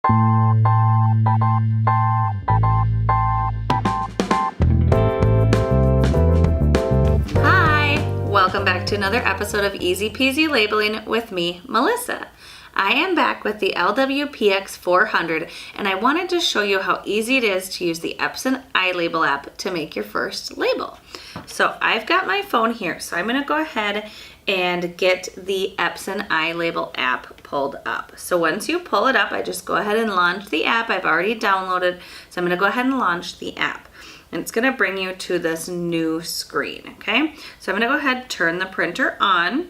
Welcome back to another episode of Easy Peasy Labeling with me, Melissa. I am back with the LWPX400 and I wanted to show you how easy it is to use the Epson iLabel app to make your first label. So I've got my phone here, so I'm going to go ahead and get the Epson iLabel app pulled up. So once you pull it up, I just go ahead and launch the app. I've already downloaded, so I'm going to go ahead and launch the app. And it's going to bring you to this new screen, okay? So I'm going to go ahead and turn the printer on.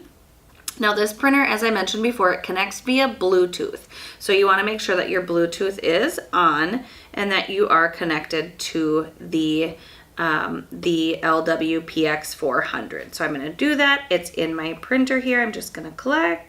Now this printer, as I mentioned before, it connects via Bluetooth. So you want to make sure that your Bluetooth is on and that you are connected to the LWPX400. So I'm going to do that. It's in my printer here. I'm just going to click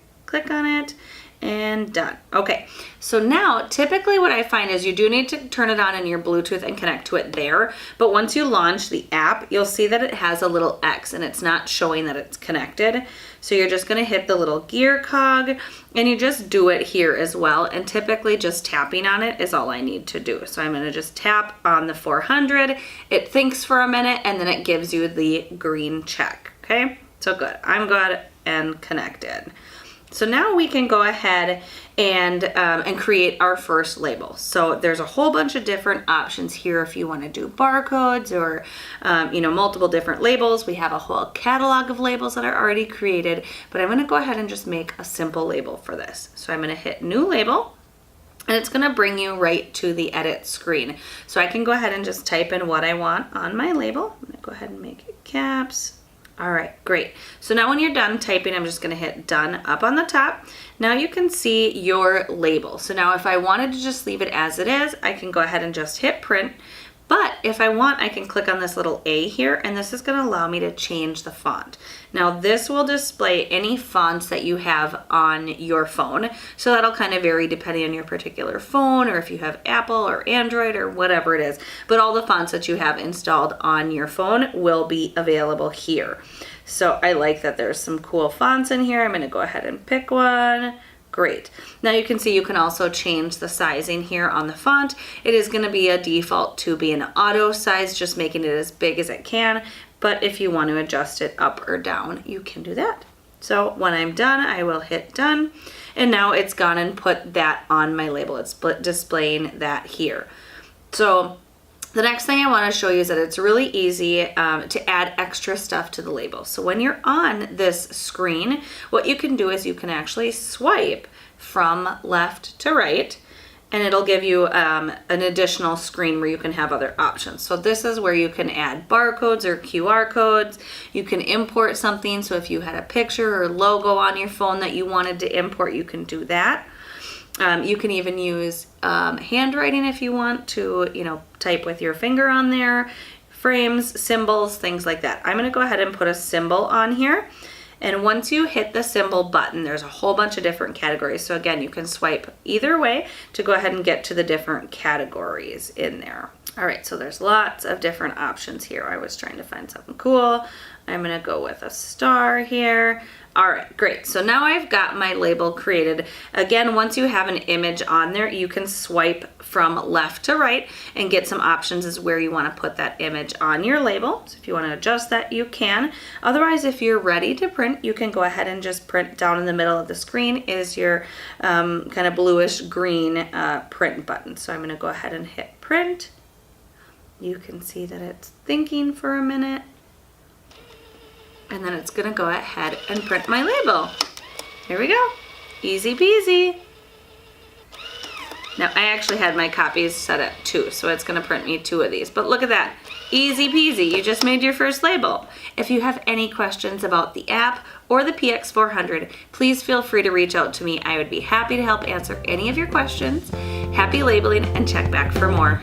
on it. And done. Okay, so now typically what I find is you do need to turn it on in your Bluetooth and connect to it there, but once you launch the app, you'll see that it has a little X and it's not showing that it's connected. So you're just gonna hit the little gear cog and you just do it here as well, and typically just tapping on it is all I need to do. So I'm gonna just tap on the 400, it thinks for a minute, and then it gives you the green check, okay? So good, I'm good and connected. So now we can go ahead and create our first label. So there's a whole bunch of different options here if you want to do barcodes or multiple different labels. We have a whole catalog of labels that are already created, but I'm going to go ahead and just make a simple label for this. So I'm going to hit new label and it's going to bring you right to the edit screen. So I can go ahead and just type in what I want on my label. I'm going to go ahead and make it caps. All right, great. So now when you're done typing, I'm just gonna hit done up on the top. Now you can see your label. So now if I wanted to just leave it as it is, I can go ahead and just hit print. But if I want, I can click on this little A here, and this is gonna allow me to change the font. Now this will display any fonts that you have on your phone. So that'll kind of vary depending on your particular phone, or if you have Apple or Android or whatever it is. But all the fonts that you have installed on your phone will be available here. So I like that there's some cool fonts in here. I'm gonna go ahead and pick one. Great. Now you can see you can also change the sizing here on the font. It is going to be a default to be an auto size, just making it as big as it can. But if you want to adjust it up or down, you can do that. So when I'm done, I will hit done. And now it's gone and put that on my label. It's displaying that here. So the next thing I want to show you is that it's really easy to add extra stuff to the label. So when you're on this screen, what you can do is you can actually swipe from left to right, and it'll give you an additional screen where you can have other options. So this is where you can add barcodes or QR codes. You can import something. So if you had a picture or logo on your phone that you wanted to import, you can do that. You can even use handwriting if you want to, type with your finger on there, frames, symbols, things like that. I'm going to go ahead and put a symbol on here. And once you hit the symbol button, there's a whole bunch of different categories. So again, you can swipe either way to go ahead and get to the different categories in there. All right, so there's lots of different options here. I was trying to find something cool. I'm gonna go with a star here. All right, great. So now I've got my label created. Again, once you have an image on there, you can swipe from left to right and get some options as where you want to put that image on your label. So if you want to adjust that, you can. Otherwise, if you're ready to print, you can go ahead and just print. Down in the middle of the screen is your kind of bluish green print button. So I'm going to go ahead and hit print. You can see that it's thinking for a minute. And then it's gonna go ahead and print my label. Here we go, easy peasy. Now I actually had my copies set at 2, so it's gonna print me 2 of these, but look at that, easy peasy, you just made your first label. If you have any questions about the app or the PX400, please feel free to reach out to me. I would be happy to help answer any of your questions. Happy labeling, and check back for more.